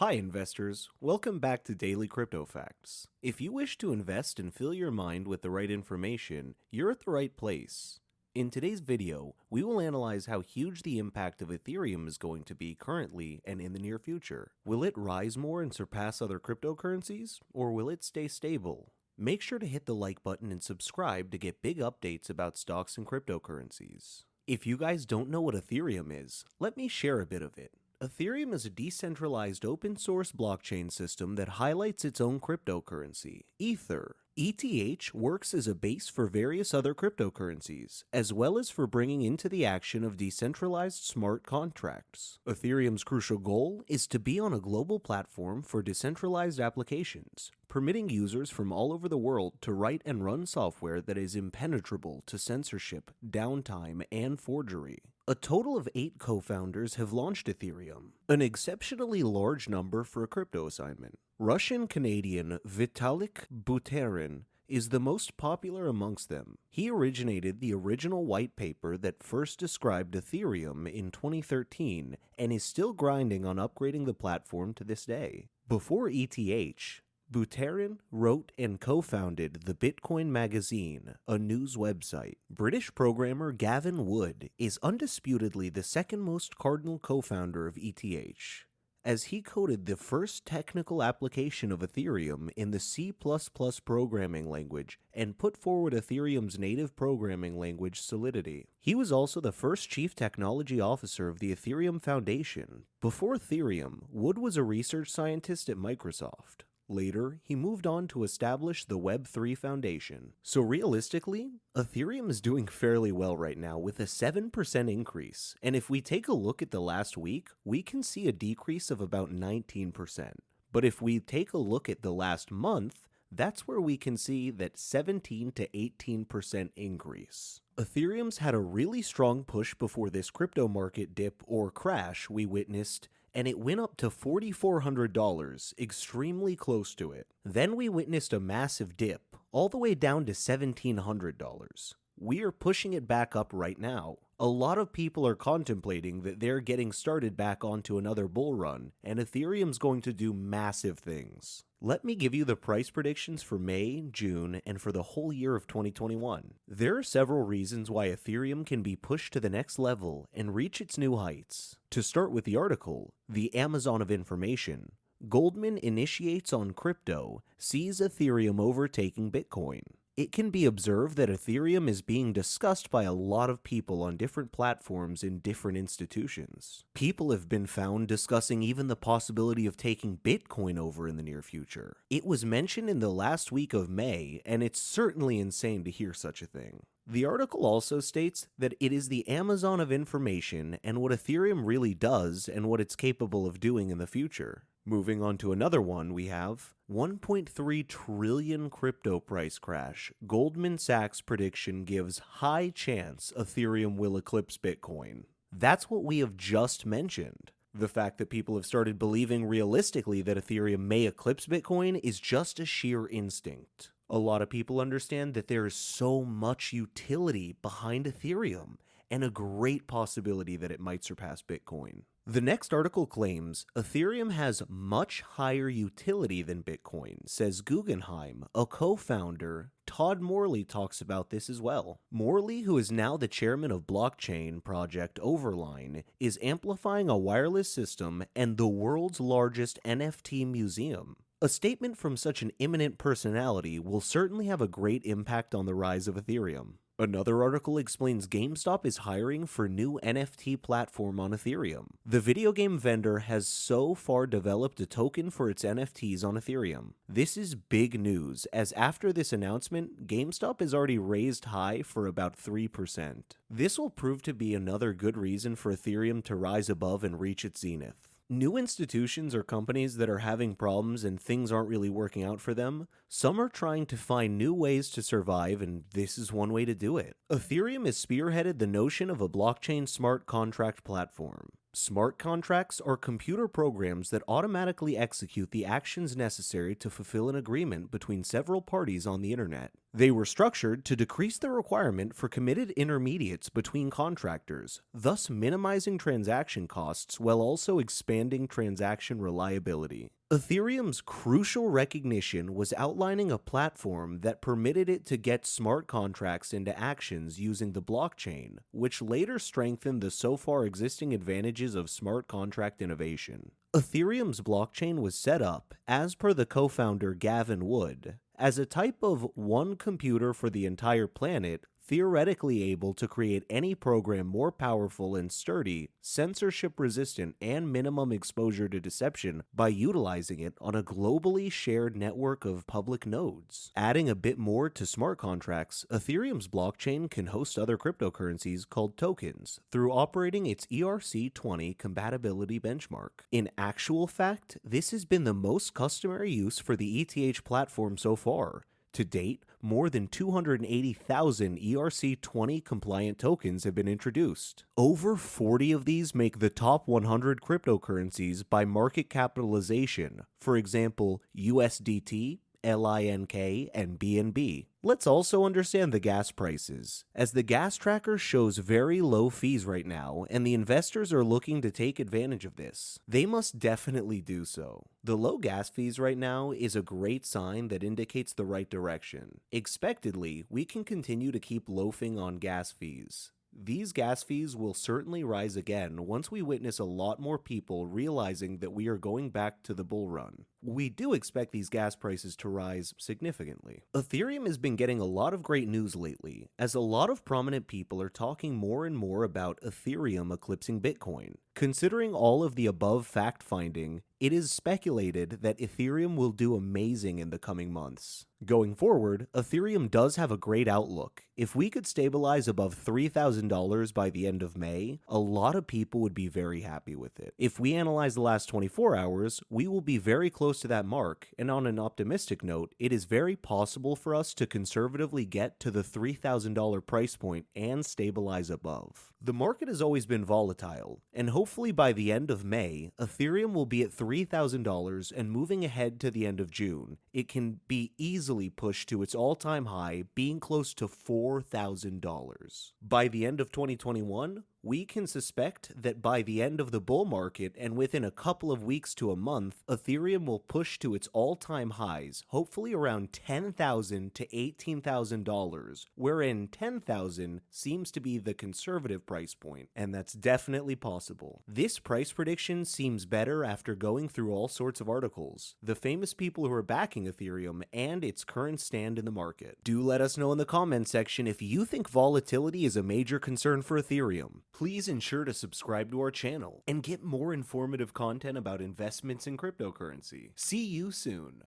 Hi investors, welcome back to Daily Crypto Facts. If you wish to invest and fill your mind with the right information, you're at the right place. In today's video, we will analyze how huge the impact of Ethereum is going to be currently and in the near future. Will it rise more and surpass other cryptocurrencies, or will it stay stable? Make sure to hit the like button and subscribe to get big updates about stocks and cryptocurrencies. If you guys don't know what Ethereum is, let me share a bit of it. Ethereum is a decentralized open-source blockchain system that highlights its own cryptocurrency, Ether. ETH works as a base for various other cryptocurrencies, as well as for bringing into the action of decentralized smart contracts. Ethereum's crucial goal is to be on a global platform for decentralized applications, permitting users from all over the world to write and run software that is impenetrable to censorship, downtime, and forgery. A total of 8 co-founders have launched Ethereum, an exceptionally large number for a crypto assignment. Russian-Canadian Vitalik Buterin is the most popular amongst them. He originated the original white paper that first described Ethereum in 2013 and is still grinding on upgrading the platform to this day. Before ETH, Buterin wrote and co-founded the Bitcoin magazine, a news website. British programmer Gavin Wood is undisputedly the second most cardinal co-founder of ETH, as he coded the first technical application of Ethereum in the C++ programming language and put forward Ethereum's native programming language Solidity. He was also the first chief technology officer of the Ethereum Foundation. Before Ethereum, Wood was a research scientist at Microsoft. Later, he moved on to establish the Web3 Foundation. So realistically, Ethereum is doing fairly well right now with a 7% increase. And if we take a look at the last week, we can see a decrease of about 19%. But if we take a look at the last month, that's where we can see that 17 to 18% increase. Ethereum's had a really strong push before this crypto market dip or crash we witnessed, and it went up to $4,400, extremely close to it. Then we witnessed a massive dip, all the way down to $1,700. We are pushing it back up right now. A lot of people are contemplating that they're getting started back onto another bull run, and Ethereum's going to do massive things. Let me give you the price predictions for May, June, and for the whole year of 2021. There are several reasons why Ethereum can be pushed to the next level and reach its new heights. To start with the article, the Amazon of Information, Goldman initiates on crypto, sees Ethereum overtaking Bitcoin. It can be observed that Ethereum is being discussed by a lot of people on different platforms in different institutions. People have been found discussing even the possibility of taking Bitcoin over in the near future. It was mentioned in the last week of May, and it's certainly insane to hear such a thing. The article also states that it is the Amazon of information and what Ethereum really does and what it's capable of doing in the future. Moving on to another one, we have 1.3 trillion crypto price crash. Goldman Sachs prediction gives high chance Ethereum will eclipse Bitcoin. That's what we have just mentioned. The fact that people have started believing realistically that Ethereum may eclipse Bitcoin is just a sheer instinct. A lot of people understand that there is so much utility behind Ethereum and a great possibility that it might surpass Bitcoin. The next article claims Ethereum has much higher utility than Bitcoin, says Guggenheim. A co-founder, Todd Morley, talks about this as well. Morley, who is now the chairman of blockchain project Overline, is amplifying a wireless system and the world's largest NFT museum. A statement from such an eminent personality will certainly have a great impact on the rise of Ethereum. Another article explains GameStop is hiring for new NFT platform on Ethereum. The video game vendor has so far developed a token for its NFTs on Ethereum. This is big news, as after this announcement, GameStop has already raised high for about 3%. This will prove to be another good reason for Ethereum to rise above and reach its zenith. New institutions or companies that are having problems and things aren't really working out for them, some are trying to find new ways to survive, and this is one way to do it. Ethereum has spearheaded the notion of a blockchain smart contract platform. Smart contracts are computer programs that automatically execute the actions necessary to fulfill an agreement between several parties on the internet. They were structured to decrease the requirement for committed intermediates between contractors, thus minimizing transaction costs while also expanding transaction reliability. Ethereum's crucial recognition was outlining a platform that permitted it to get smart contracts into actions using the blockchain, which later strengthened the so far existing advantages of smart contract innovation. Ethereum's blockchain was set up, as per the co-founder Gavin Wood, as a type of one computer for the entire planet, theoretically able to create any program more powerful and sturdy, censorship-resistant, and minimum exposure to deception by utilizing it on a globally shared network of public nodes. Adding a bit more to smart contracts, Ethereum's blockchain can host other cryptocurrencies called tokens through operating its ERC20 compatibility benchmark. In actual fact, this has been the most customary use for the ETH platform so far. To date, more than 280,000 ERC20 compliant tokens have been introduced. Over 40 of these make the top 100 cryptocurrencies by market capitalization, for example, USDT, LINK, and BNB. Let's also understand the gas prices, as the gas tracker shows very low fees right now, and the investors are looking to take advantage of this. They must definitely do so. The low gas fees right now is a great sign that indicates the right direction. Expectedly, we can continue to keep loafing on gas fees. These gas fees will certainly rise again once we witness a lot more people realizing that we are going back to the bull run. We do expect these gas prices to rise significantly. Ethereum has been getting a lot of great news lately, as a lot of prominent people are talking more and more about Ethereum eclipsing Bitcoin. Considering all of the above fact-finding, it is speculated that Ethereum will do amazing in the coming months. Going forward, Ethereum does have a great outlook. If we could stabilize above $3,000 by the end of May, a lot of people would be very happy with it. If we analyze the last 24 hours, we will be very close to that mark, and on an optimistic note, it is very possible for us to conservatively get to the $3,000 price point and stabilize above. The market has always been volatile, and hopefully by the end of May, Ethereum will be at $3,000 and moving ahead to the end of June, it can be easily pushed to its all-time high, being close to $4,000. By the end of 2021, we can suspect that by the end of the bull market and within a couple of weeks to a month, Ethereum will push to its all-time highs, hopefully around $10,000 to $18,000, wherein $10,000 seems to be the conservative price point, and that's definitely possible. This price prediction seems better after going through all sorts of articles, the famous people who are backing Ethereum, and its current stand in the market. Do let us know in the comments section if you think volatility is a major concern for Ethereum. Please ensure to subscribe to our channel and get more informative content about investments in cryptocurrency. See you soon.